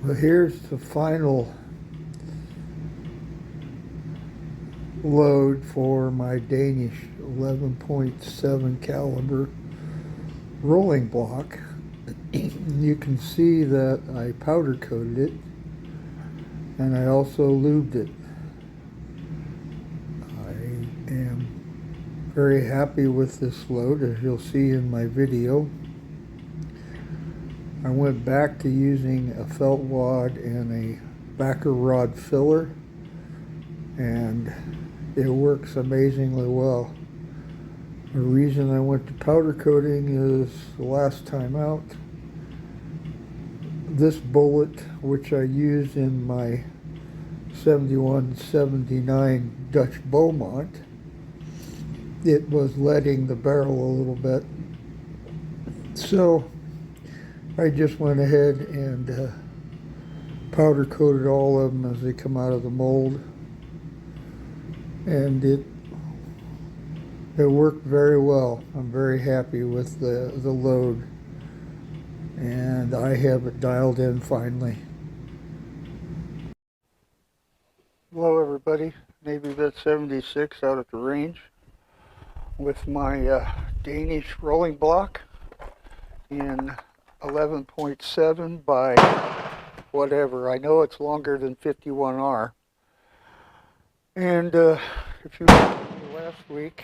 Well, here's the final load for my Danish 11.7 caliber rolling block. You can see that I powder coated it and I also lubed it. I am very happy with this load, as you'll see in my video. I went back to using a felt wad and a backer rod filler, and it works amazingly well. The reason I went to powder coating is the last time out, this bullet, which I used in my 71-79 Dutch Beaumont, it was leading the barrel a little bit. So I just went ahead and powder coated all of them as they come out of the mold, and it worked very well. I'm very happy with the load, and I have it dialed in finally. Hello everybody, Navy Vet 76 out at the range with my Danish rolling block in 11.7 by whatever. I know it's longer than 51R. And if you remember last week,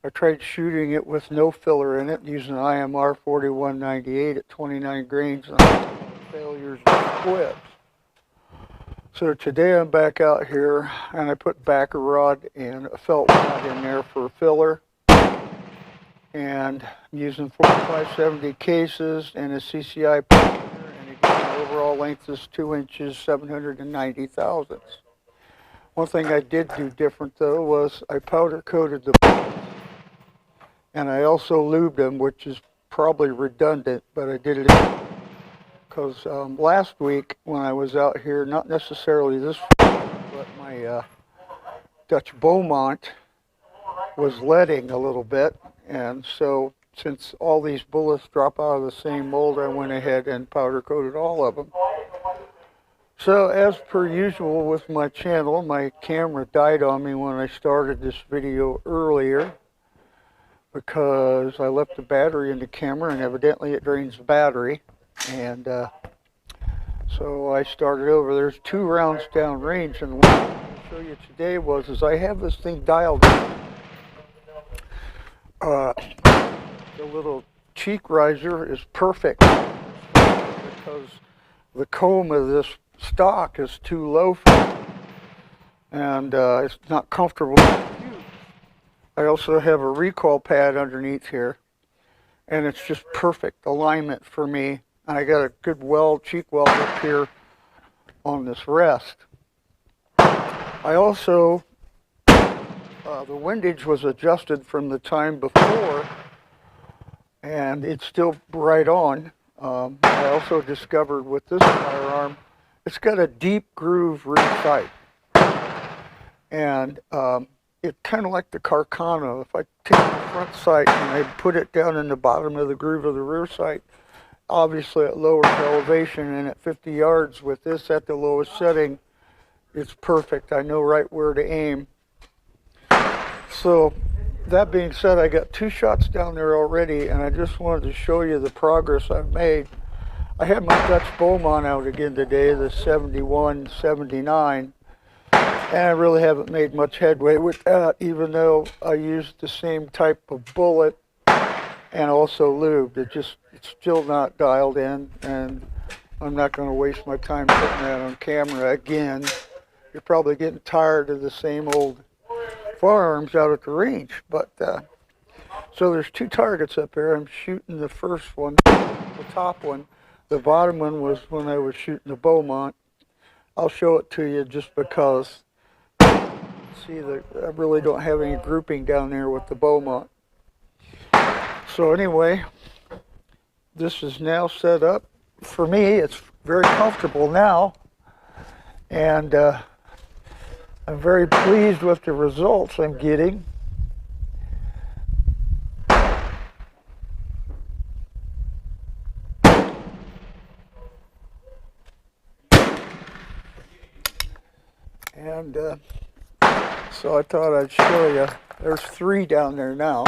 I tried shooting it with no filler in it using IMR 4198 at 29 grains on failures and squibs. So today I'm back out here and I put backer rod and a felt rod in there for filler. And I'm using 4570 cases and a CCI printer, and again the overall length is 2 inches, 790 thousandths. One thing I did do different though was I powder coated the bullets, and I also lubed them, which is probably redundant, but I did it because last week when I was out here, not necessarily this one, but my Dutch Beaumont was leading a little bit, and so since all these bullets drop out of the same mold, I went ahead and powder coated all of them. So as per usual with my channel, my camera died on me when I started this video earlier because I left the battery in the camera, and evidently it drains the battery, and so I started over. There's 2 rounds down range, and what I'm going to show you today is I have this thing dialed in. The little cheek riser is perfect because the comb of this stock is too low for me, and it's not comfortable to use. I also have a recoil pad underneath here, and it's just perfect alignment for me. And I got a good weld, cheek weld up here on this rest. I also, the windage was adjusted from the time before, and it's still right on. I also discovered with this firearm, it's got a deep groove rear sight, and it's kind of like the Carcano. If I take the front sight and I put it down in the bottom of the groove of the rear sight, obviously at lower elevation and at 50 yards with this at the lowest setting, it's perfect. I know right where to aim. So that being said, I got 2 shots down there already, and I just wanted to show you the progress I've made. I had my Dutch Beaumont out again today, the 71-79, and I really haven't made much headway with that, even though I used the same type of bullet and also lubed. It's still not dialed in, and I'm not going to waste my time putting that on camera again. You're probably getting tired of the same old firearms out at the range. But so there's 2 targets up there. I'm shooting the first one, the top one. The bottom one was when I was shooting the Beaumont. I'll show it to you just because, see, I really don't have any grouping down there with the Beaumont. So anyway, this is now set up. For me, it's very comfortable now, and I'm very pleased with the results I'm getting. And so I thought I'd show you. There's 3 down there now,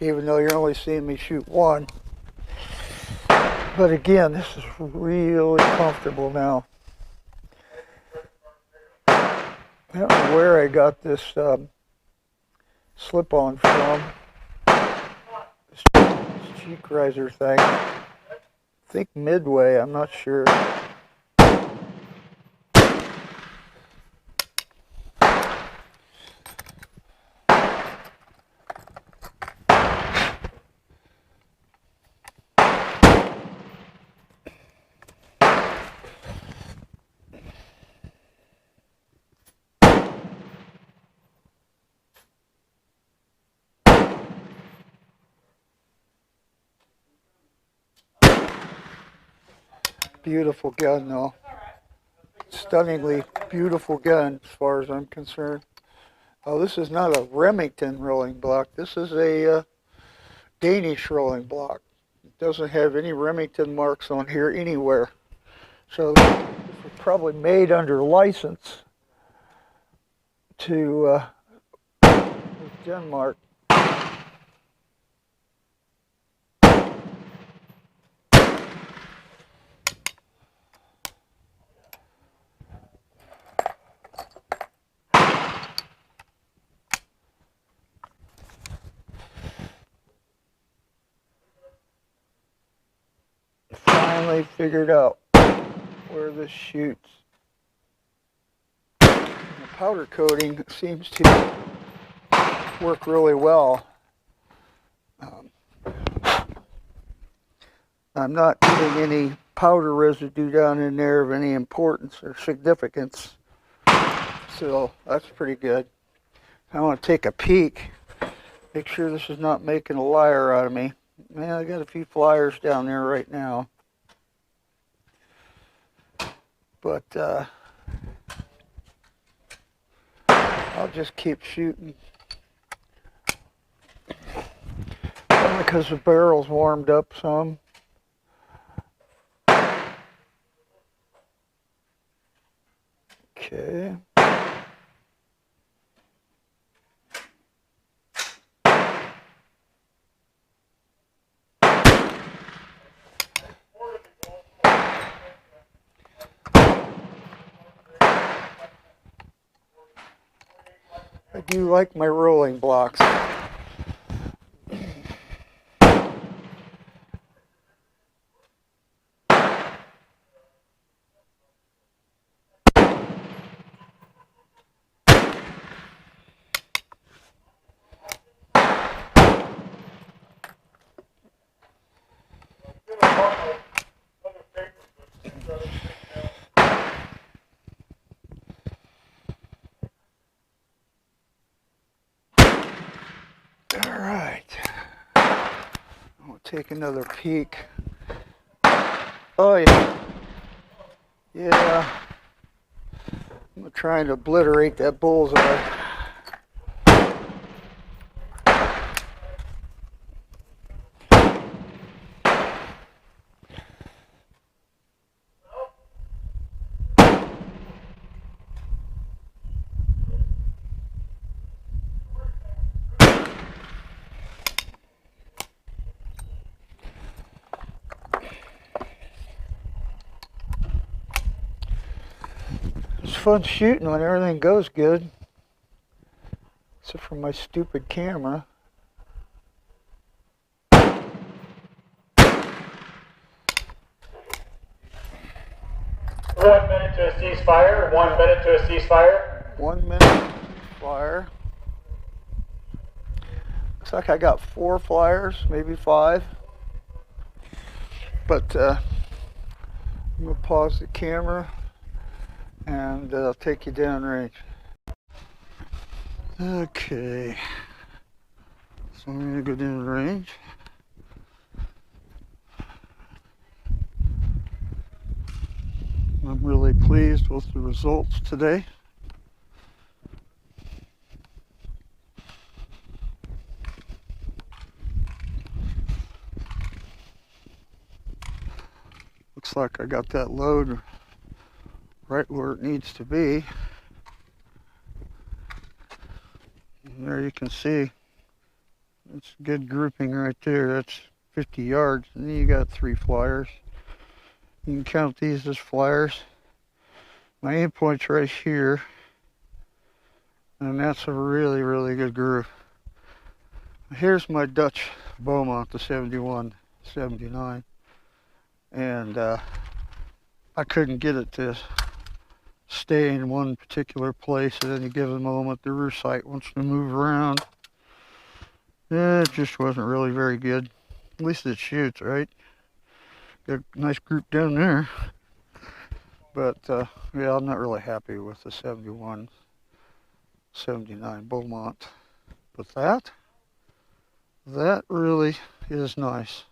even though you're only seeing me shoot 1. But again, this is really comfortable now. I don't know where I got this slip-on from. This cheek riser thing. I think Midway, I'm not sure. Beautiful gun though. Stunningly beautiful gun as far as I'm concerned. Oh, this is not a Remington rolling block. This is a Danish rolling block. It doesn't have any Remington marks on here anywhere. So this was probably made under license to Denmark. Finally figured out where this shoots. The powder coating seems to work really well. I'm not getting any powder residue down in there of any importance or significance, so that's pretty good. I want to take a peek, make sure this is not making a liar out of me. Man, I got a few flyers down there right now. But I'll just keep shooting. Probably because the barrel's warmed up some. Okay. I do like my rolling blocks. Take another peek. Oh yeah. Yeah. I'm trying to obliterate that bullseye. It's fun shooting when everything goes good, except for my stupid camera. 1 minute to a ceasefire. 1 minute to a ceasefire. 1 minute fire. Looks like I got 4 flyers, maybe 5. But I'm going to pause the camera and I'll take you down range. Okay. So I'm going to go down range. I'm really pleased with the results today. Looks like I got that load right where it needs to be. there you can see it's a good grouping right there. That's 50 yards, and then you got 3 flyers. You can count these as flyers. My aim point's right here, and that's a really, really good groove. Here's my Dutch Beaumont, the 71, 79, and I couldn't get it to stay in one particular place at any given moment. The roost sight wants to move around. It just wasn't really very good. At least it shoots, right? Got a nice group down there. But yeah, I'm not really happy with the 71, 79 Beaumont. But that really is nice.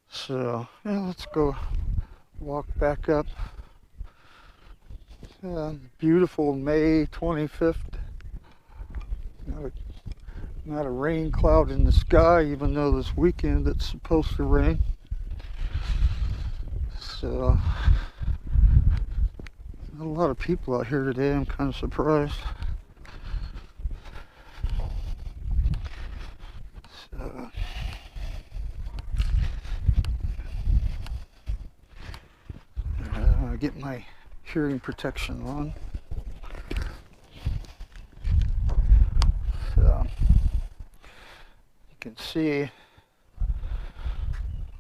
So yeah, let's go walk back up. Beautiful May 25th. Not a rain cloud in the sky, even though this weekend it's supposed to rain. So a lot of people out here today. I'm kind of surprised. So, get my hearing protection on. So you can see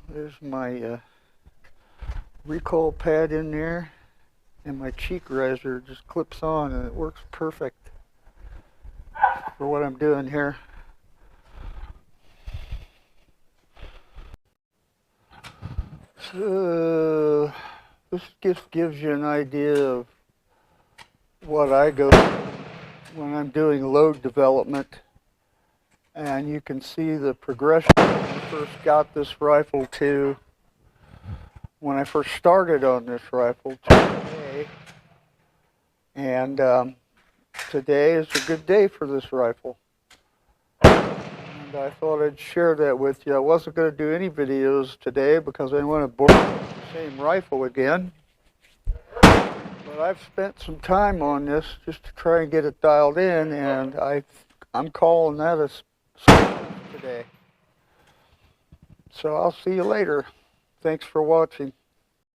there's my recoil pad in there, and my cheek riser just clips on, and it works perfect for what I'm doing here. So this just gives you an idea of what I go through when I'm doing load development, and you can see the progression when I first got this rifle to when I first started on this rifle to today. And today is a good day for this rifle, and I thought I'd share that with you. I wasn't going to do any videos today because I didn't want to bore you with the same rifle again, but I've spent some time on this just to try and get it dialed in, and I'm calling that a success today. So I'll see you later. Thanks for watching.